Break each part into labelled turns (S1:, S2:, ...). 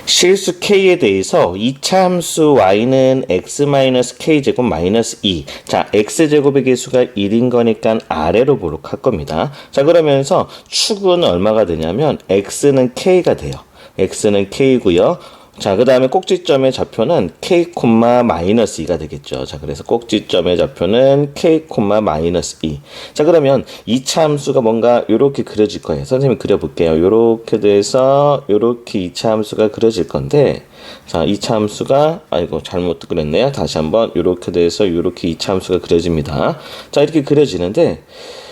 S1: 실수 k에 대해서 2차 함수 y는 x-k제곱 마이너스 2. 자, x제곱의 개수가 1인 거니까 아래로 보도록 할 겁니다. 자, 그러면서 축은 얼마가 되냐면 x는 k가 돼요. x는 k고요. 자, 그 다음에 꼭지점의 좌표는 k, 마이너스 2가 되겠죠. 자, 그래서 꼭지점의 좌표는 k, 마이너스 2. 자, 그러면 2차 함수가 뭔가 요렇게 그려질 거예요. 선생님이 그려볼게요. 요렇게 돼서 요렇게 2차 함수가 그려질 건데, 자, 2차 함수가, 아이고, 잘못 그렸네요. 다시 한번 요렇게 돼서 요렇게 2차 함수가 그려집니다. 자, 이렇게 그려지는데,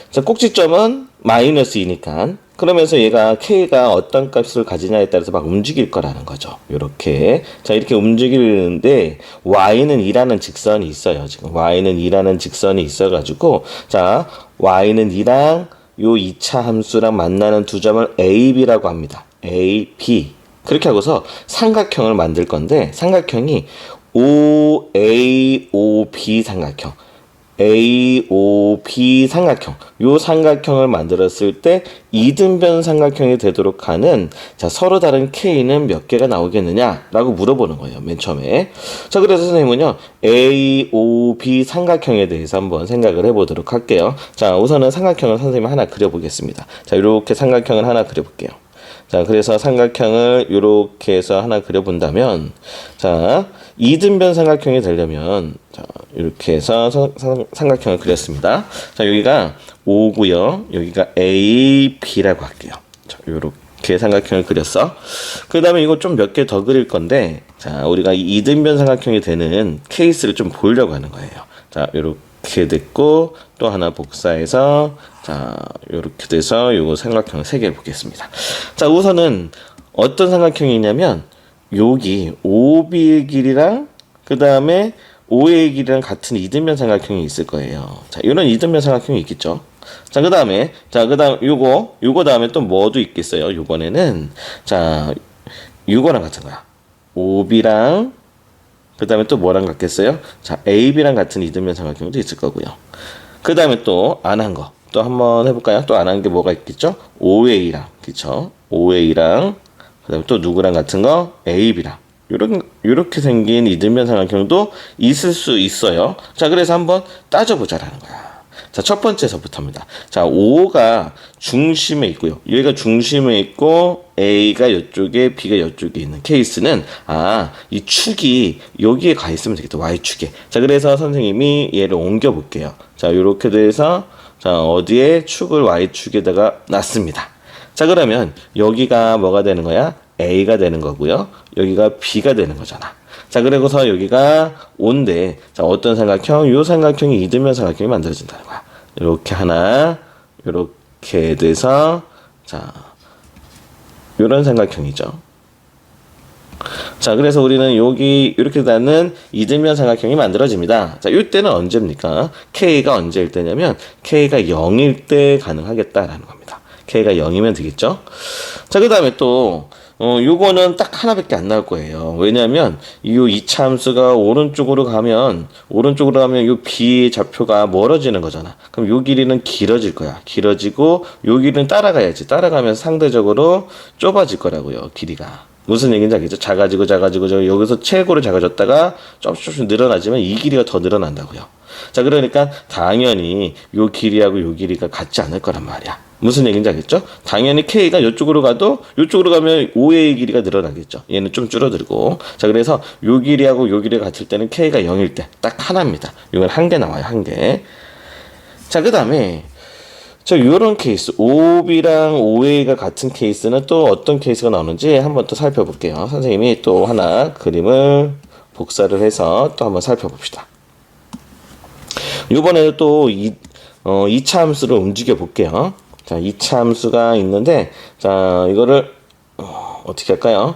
S1: 자, 꼭지점은 마이너스 2니까 그러면서 얘가 k가 어떤 값을 가지냐에 따라서 막 움직일 거라는 거죠. 요렇게. 자, 이렇게 움직이는데 y는 2라는 직선이 있어요. 지금 y는 2라는 직선이 있어가지고, 자, y는 2랑 요 2차 함수랑 만나는 두 점을 a, b라고 합니다. a, b. 그렇게 하고서 삼각형을 만들 건데, 삼각형이 o, a, o, b 삼각형. AOB 삼각형, 요 삼각형을 만들었을 때 이등변 삼각형이 되도록 하는, 자, 서로 다른 K는 몇 개가 나오겠느냐 라고 물어보는 거예요, 맨 처음에. 자, 그래서 선생님은요 AOB 삼각형에 대해서 한번 생각을 해보도록 할게요. 자, 우선은 삼각형을 선생님이 하나 그려보겠습니다. 자, 이렇게 삼각형을 하나 그려볼게요. 자, 그래서 삼각형을 이렇게 해서 하나 그려본다면, 자, 이등변 삼각형이 되려면, 자, 이렇게 해서 삼각형을 그렸습니다. 자, 여기가 O고요. 여기가 A, B라고 할게요. 자, 이렇게 삼각형을 그렸어. 그 다음에 이거 좀 몇 개 더 그릴 건데, 자, 우리가 이 이등변 삼각형이 되는 케이스를 좀 보려고 하는 거예요. 자, 이렇게 됐고, 또 하나 복사해서, 자, 요렇게 돼서 요거 삼각형을 3개 보겠습니다. 자, 우선은 어떤 삼각형이냐면, 여기 OB의 길이랑 그 다음에 OA의 길이랑 같은 이등변 삼각형이 있을 거예요. 자, 이런 이등변 삼각형이 있겠죠. 자, 그 다음 요거 다음에 또 뭐도 있겠어요. 요번에는, 자, 요거랑 같은 거야. OB랑 그 다음에 또 뭐랑 같겠어요? 자, AB랑 같은 이등변 삼각형도 있을 거고요. 그 다음에 또 안 한 거 또 한번 해볼까요? 또 안 한 게 뭐가 있겠죠? OA랑, 그쵸? OA랑 그 다음에 또 누구랑 같은 거? AB랑. 요렇게 생긴 이등변 삼각형도 있을 수 있어요. 자, 그래서 한번 따져보자라는 거야. 자, 첫 번째서부터입니다. 자, O가 중심에 있고요. 얘가 중심에 있고, A가 이쪽에, B가 이쪽에 있는 케이스는, 이 축이 여기에 가 있으면 되겠다. Y축에. 자, 그래서 선생님이 얘를 옮겨볼게요. 자, 요렇게 돼서, 자, 어디에 축을 Y축에다가 놨습니다. 자, 그러면 여기가 뭐가 되는 거야? A가 되는 거고요. 여기가 B가 되는 거잖아. 자, 그리고서 여기가 O인데, 자, 어떤 삼각형? 요 삼각형이 이등변 삼각형이 만들어진다는 거야. 이렇게 하나, 이렇게 돼서, 자, 요런 삼각형이죠. 자, 그래서 우리는 여기 이렇게 닿는 이등변 삼각형이 만들어집니다. 자, 이때는 언제입니까? K가 언제일 때냐면 K가 0일 때 가능하겠다라는 겁니다. K가 0이면 되겠죠? 자, 그 다음에 또 요거는 딱 하나밖에 안 나올 거예요. 왜냐면 이 2차 함수가 오른쪽으로 가면 요 B의 좌표가 멀어지는 거잖아. 그럼 요 길이는 길어질 거야. 길어지고 요 길이는 따라가야지. 따라가면서 상대적으로 좁아질 거라고요, 길이가. 무슨 얘기인지 알겠죠? 작아지고 여기서 최고로 작아졌다가 조금씩 늘어나지만 이 길이가 더 늘어난다고요. 자, 그러니까 당연히 요 길이하고 요 길이가 같지 않을 거란 말이야. 무슨 얘기인지 알겠죠? 당연히 K가 이쪽으로 가도 이쪽으로 가면 5의 길이가 늘어나겠죠. 얘는 좀 줄어들고. 자, 그래서 요 길이하고 요 길이가 같을 때는 K가 0일 때 딱 하나입니다. 이건 한 개 나와요. 한 개. 자, 그 다음에 자, 요런 케이스, OB랑 OA가 같은 케이스는 또 어떤 케이스가 나오는지 한번 또 살펴볼게요. 선생님이 또 하나 그림을 복사를 해서 또 한번 살펴봅시다. 이번에는 또 2차 함수를 움직여 볼게요. 자, 2차 함수가 있는데, 자, 이거를 어떻게 할까요?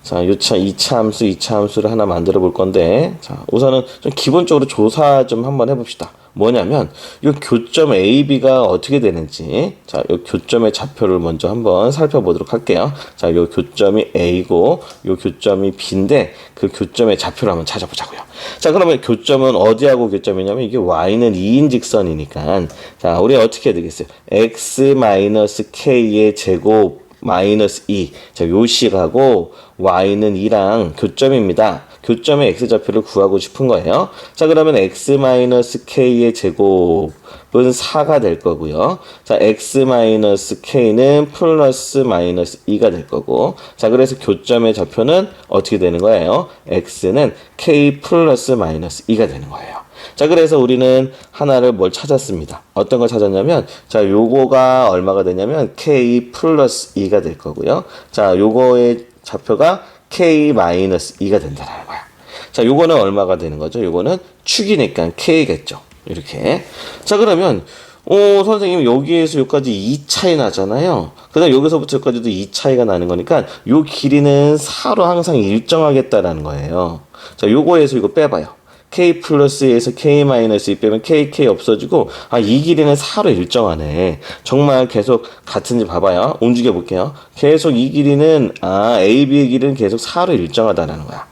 S1: 자, 2차 함수를 하나 만들어 볼 건데, 자, 우선은 좀 기본적으로 조사 좀 한번 해봅시다. 뭐냐면, 이 교점 AB가 어떻게 되는지, 자, 이 교점의 좌표를 먼저 한번 살펴보도록 할게요. 자, 이 교점이 A고, 이 교점이 B인데, 그 교점의 좌표를 한번 찾아보자고요. 자, 그러면 교점은 어디하고 교점이냐면, 이게 Y는 2인 직선이니까, 자, 우리 어떻게 해야 되겠어요? X-K의 제곱, 마이너스 2. 자, 요 식하고 y는 2랑 교점입니다. 교점의 x좌표를 구하고 싶은 거예요. 자, 그러면 x-k의 제곱은 4가 될 거고요. 자, x-k는 플러스 마이너스 2가 될 거고. 자, 그래서 교점의 좌표는 어떻게 되는 거예요? x는 k 플러스 마이너스 2가 되는 거예요. 자, 그래서 우리는 하나를 뭘 찾았습니다. 어떤 걸 찾았냐면, 자, 요거가 얼마가 되냐면, k 플러스 2가 될 거고요. 자, 요거의 좌표가 k 마이너스 2가 된다는 거야. 자, 요거는 얼마가 되는 거죠? 요거는 축이니까 k겠죠. 이렇게. 자, 그러면, 선생님, 여기에서 여기까지 2 차이 나잖아요. 그 다음 여기서부터 여기까지도 2 차이가 나는 거니까, 요 길이는 4로 항상 일정하겠다라는 거예요. 자, 요거에서 이거 빼봐요. k 플러스에서 k 마이너스 2 빼면 k 없어지고, 이 길이는 4로 일정하네. 정말 계속 같은지 봐봐요. 움직여 볼게요. 계속 이 길이는, a, b의 길이는 계속 4로 일정하다라는 거야.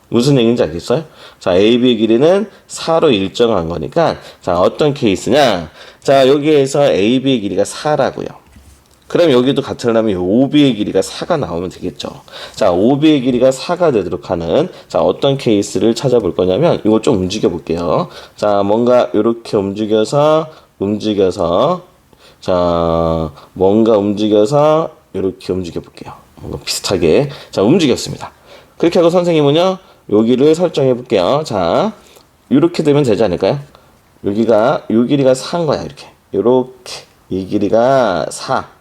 S1: 무슨 얘기인지 알겠어요? 자, a, b의 길이는 4로 일정한 거니까, 자, 어떤 케이스냐? 자, 여기에서 a, b의 길이가 4라고요. 그럼 여기도 같으려면 OB의 길이가 4가 나오면 되겠죠. 자, OB의 길이가 4가 되도록 하는, 자, 어떤 케이스를 찾아볼 거냐면, 이거 좀 움직여 볼게요. 자, 뭔가 이렇게 움직여서, 자, 뭔가 움직여서, 이렇게 움직여 볼게요. 뭔가 비슷하게. 자, 움직였습니다. 그렇게 하고 선생님은요, 여기를 설정해 볼게요. 자, 이렇게 되면 되지 않을까요? 여기가, 요 길이가 4인 거야, 이렇게. 요렇게. 이 길이가 4.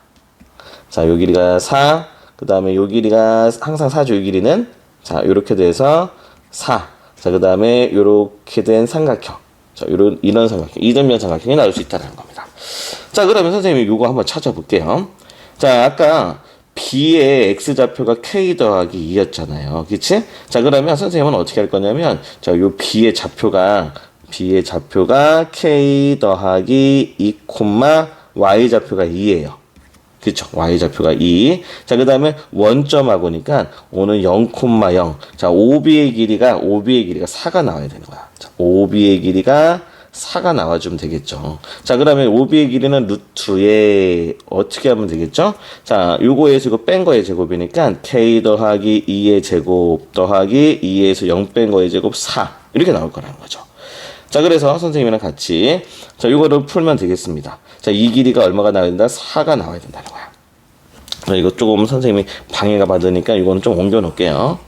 S1: 자, 요 길이가 4. 그 다음에 요 길이가 항상 4죠, 요 길이는. 자, 요렇게 돼서 4. 자, 그 다음에 요렇게 된 삼각형. 자, 이런 삼각형. 이등변 삼각형이 나올 수 있다는 겁니다. 자, 그러면 선생님이 요거 한번 찾아볼게요. 자, 아까 B의 X좌표가 K 더하기 2였잖아요. 그치? 자, 그러면 선생님은 어떻게 할 거냐면, 자, 요 B의 좌표가 K 더하기 2, Y 좌표가 2예요. 그쵸? Y좌표가 2. 자, 그 다음에 원점하고니까 오는 0,0. 자, OB의 길이가 4가 나와야 되는 거야. 자, OB의 길이가 4가 나와주면 되겠죠. 자, 그러면 OB의 길이는 루트에 어떻게 하면 되겠죠? 자, 요거에서 이거 뺀 거의 제곱이니까 K 더하기 2의 제곱 더하기 2에서 0 뺀 거의 제곱 4. 이렇게 나올 거라는 거죠. 자, 그래서 선생님이랑 같이, 자, 요거를 풀면 되겠습니다. 자, 이 길이가 얼마가 나와야 된다? 4가 나와야 된다는 거야. 자, 이거 조금 선생님이 방해가 받으니까 이거는 좀 옮겨 놓을게요.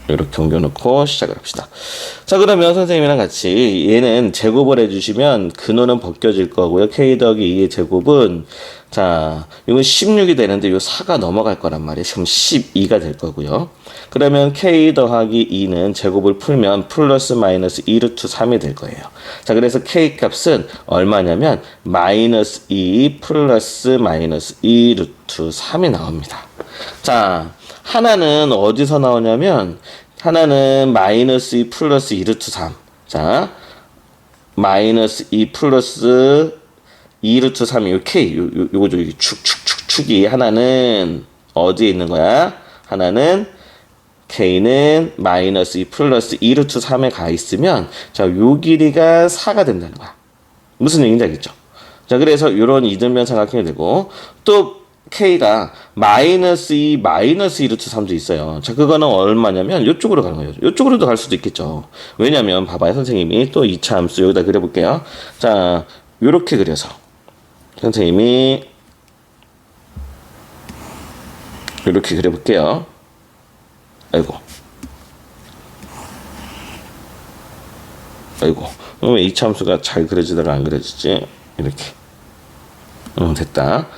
S1: 이렇게 옮겨 놓고 시작을 합시다. 자, 그러면 선생님이랑 같이 얘는 제곱을 해주시면 근호는 벗겨질 거고요. k 더하기 2의 제곱은, 자, 이건 16이 되는데 요 4가 넘어갈 거란 말이에요. 그럼 12가 될 거고요. 그러면 k 더하기 2는 제곱을 풀면 플러스 마이너스 2 루트 3이 될 거예요. 자, 그래서 k 값은 얼마냐면 마이너스 2 플러스 마이너스 2 루트 3이 나옵니다. 자, 하나는 어디서 나오냐면, 하나는 마이너스 2 플러스 2 루트 3. 자, 마이너스 2 플러스 2 루트 3이 요 K, 요거죠. 축이. 하나는 어디에 있는 거야? 하나는 K는 마이너스 2 플러스 2 루트 3에 가 있으면, 자, 요 길이가 4가 된다는 거야. 무슨 얘기인지 알겠죠? 자, 그래서 요런 이등변 삼각형이 되고, 또 K가 마이너스 2 루트 3도 있어요. 자, 그거는 얼마냐면 이쪽으로 가는 거예요. 이쪽으로도 갈 수도 있겠죠. 왜냐면 봐봐요. 선생님이 또 2차 함수 여기다 그려볼게요. 자, 요렇게 그려서 선생님이 이렇게 그려볼게요. 아이고. 왜 2차 함수가 잘 그려지다가 안 그려지지? 이렇게. 됐다.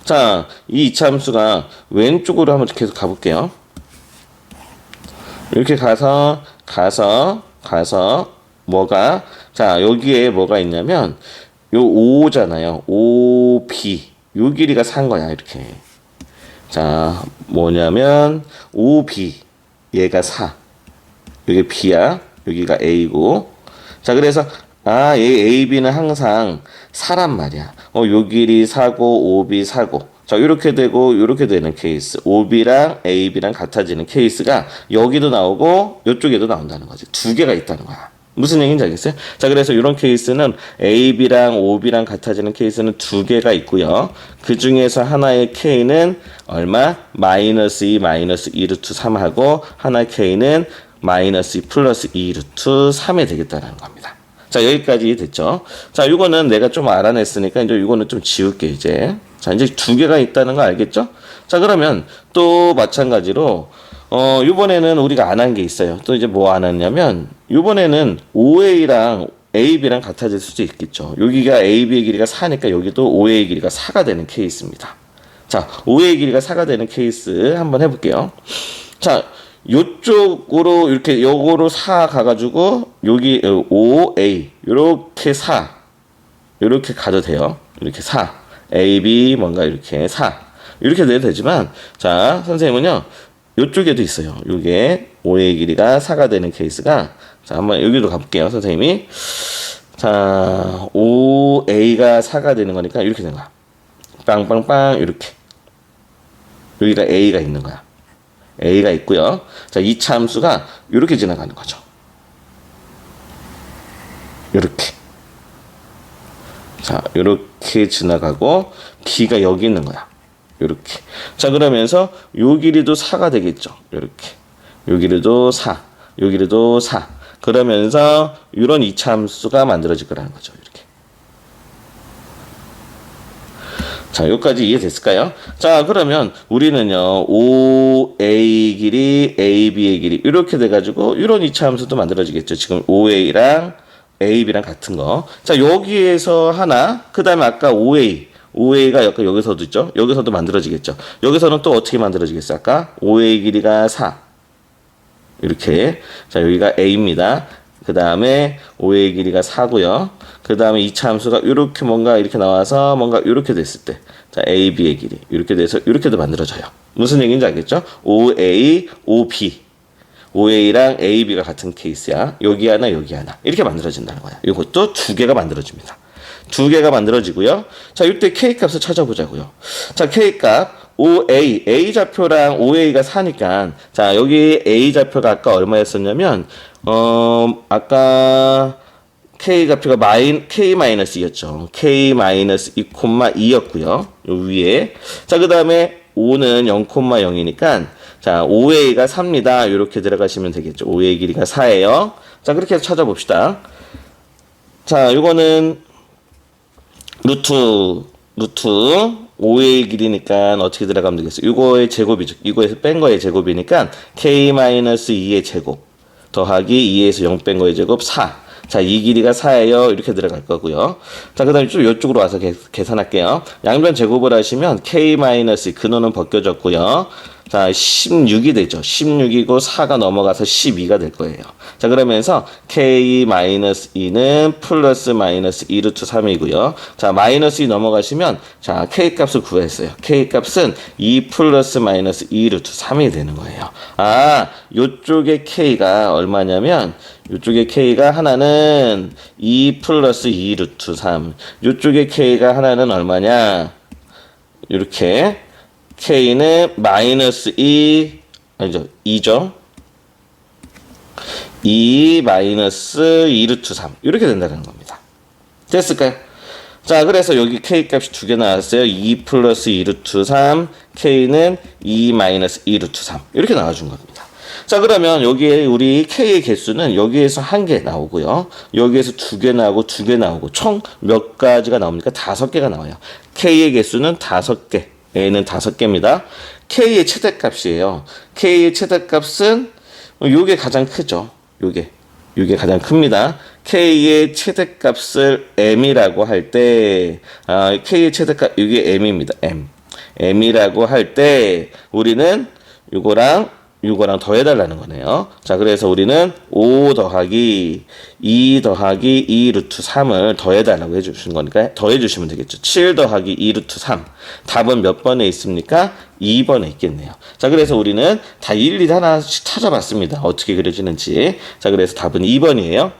S1: 자, 이 2차 함수가 왼쪽으로 한번 계속 가볼게요. 이렇게 가서, 뭐가, 자, 여기에 뭐가 있냐면, 요 5잖아요. OB. 요 길이가 4인 거야, 이렇게. 자, 뭐냐면, OB. 얘가 4. 여기 B야. 여기가 A고. 자, 그래서, 얘 AB는 항상 4란 말이야. 요 길이 4고, OB 4고. 자, 요렇게 되고, 요렇게 되는 케이스. OB랑 AB랑 같아지는 케이스가 여기도 나오고, 요쪽에도 나온다는 거지. 두 개가 있다는 거야. 무슨 얘기인지 알겠어요? 자, 그래서 이런 케이스는 AB랑 OB랑 같아지는 케이스는 두 개가 있고요. 그 중에서 하나의 K는 얼마? 마이너스 2, 마이너스 2 루트 3하고 하나의 K는 마이너스 2 플러스 2 루트 3이 되겠다는 겁니다. 자, 여기까지 됐죠? 자, 이거는 내가 좀 알아냈으니까 이제 이거는 좀 지울게, 이제. 자, 이제 두 개가 있다는 거 알겠죠? 자, 그러면 또 마찬가지로 이번에는 우리가 안 한 게 있어요. 또 이제 뭐 안 했냐면, 이번에는 OA랑 AB랑 같아질 수도 있겠죠. 여기가 AB의 길이가 4니까 여기도 OA의 길이가 4가 되는 케이스입니다. 자, OA의 길이가 4가 되는 케이스 한번 해볼게요. 자, 요쪽으로 이렇게 요거로 4 가가지고 여기 OA 요렇게 4 요렇게 가도 돼요. 이렇게 4 AB 뭔가 이렇게 4 이렇게 내도 되지만, 자, 선생님은요 요쪽에도 있어요. 요게 OA 길이가 4가 되는 케이스가, 자, 한번 여기로 가볼게요. 선생님이, 자, OA가 4가 되는 거니까 이렇게 되는 거야. 빵빵빵 이렇게 여기가 A가 있는 거야. A가 있고요. 자, 이 참수가 이렇게 지나가는 거죠. 이렇게. 자, 이렇게 지나가고 B가 여기 있는 거야. 이렇게. 자, 그러면서 요 길이도 4가 되겠죠. 이렇게. 요 길이도 4. 요 길이도 4. 그러면서 이런 이차함수가 만들어질 거라는 거죠. 이렇게. 자, 여기까지 이해됐을까요? 자, 그러면 우리는요, OA 길이, AB의 길이, 이렇게 돼가지고, 이런 이차함수도 만들어지겠죠. 지금 OA랑 AB랑 같은 거. 자, 여기에서 하나, 그 다음에 아까 OA가 약간 여기서도 있죠? 여기서도 만들어지겠죠. 여기서는 또 어떻게 만들어지겠어요? 아까 OA 길이가 4. 이렇게. 자, 여기가 A입니다. 그 다음에 OA 길이가 4고요. 그 다음에 이차 함수가 이렇게 뭔가 이렇게 나와서 뭔가 이렇게 됐을 때, 자, AB의 길이 이렇게 돼서 이렇게도 만들어져요. 무슨 얘기인지 알겠죠? OA, OB. OA랑 AB가 같은 케이스야. 여기 하나, 여기 하나. 이렇게 만들어진다는 거야. 이것도 두 개가 만들어집니다. 두 개가 만들어지고요. 자, 이때 K 값을 찾아보자고요. 자, K 값. A 좌표랑 OA가 4니까, 자, 여기 A 좌표가 아까 얼마였었냐면, 아까 K 좌표가 K-2였죠. K-2,2였고요. 요 위에. 자, 그 다음에 O는 0,0이니까, 자, OA가 4입니다. 이렇게 들어가시면 되겠죠. OA 길이가 4예요. 자, 그렇게 해서 찾아봅시다. 자, 요거는 루트 OA 길이니까 어떻게 들어가면 되겠어요? 이거의 제곱이죠. 이거에서 뺀 거의 제곱이니까 K-2의 제곱 더하기 2에서 0 뺀 거의 제곱 4. 자, 이 길이가 4예요. 이렇게 들어갈 거고요. 자, 그 다음에 좀 이쪽으로 와서 계산할게요. 양변 제곱을 하시면 K- 근호는 벗겨졌고요. 자, 16이 되죠. 16이고 4가 넘어가서 12가 될 거예요. 자, 그러면서 K-2는 플러스 마이너스 2 루트 3이고요. 자, 마이너스 2 넘어가시면, 자, K 값을 구했어요. K 값은 2 플러스 마이너스 2 루트 3이 되는 거예요. 아, 요쪽에 K가 얼마냐면, 요쪽에 K가 하나는 2 플러스 2 루트 3. 요쪽에 K가 하나는 얼마냐? 이렇게. K는 마이너스 2, 아니죠, 2죠. 2 마이너스 2 루트 3. 이렇게 된다는 겁니다. 됐을까요? 자, 그래서 여기 K 값이 두 개 나왔어요. 2 플러스 2 루트 3. K는 2 마이너스 2 루트 3. 이렇게 나와준 겁니다. 자, 그러면 여기에 우리 K의 개수는 여기에서 한 개 나오고요. 여기에서 두 개 나오고 두 개 나오고 총 몇 가지가 나옵니까? 5개가 나와요. K의 개수는 5개. A는 5개입니다. K의 최대값이에요. K의 최대값은 요게 가장 크죠. 요게 가장 큽니다. K의 최대값을 M이라고 할 때, K의 최대값, 이게 M입니다. M이라고 할 때, 우리는 요거랑 더해달라는 거네요. 자, 그래서 우리는 5 더하기 2 더하기 2 루트 3을 더해달라고 해주신 거니까 더해주시면 되겠죠. 7 더하기 2 루트 3. 답은 몇 번에 있습니까? 2번에 있겠네요. 자, 그래서 우리는 다 일일이 하나씩 찾아봤습니다. 어떻게 그려지는지. 자, 그래서 답은 2번이에요.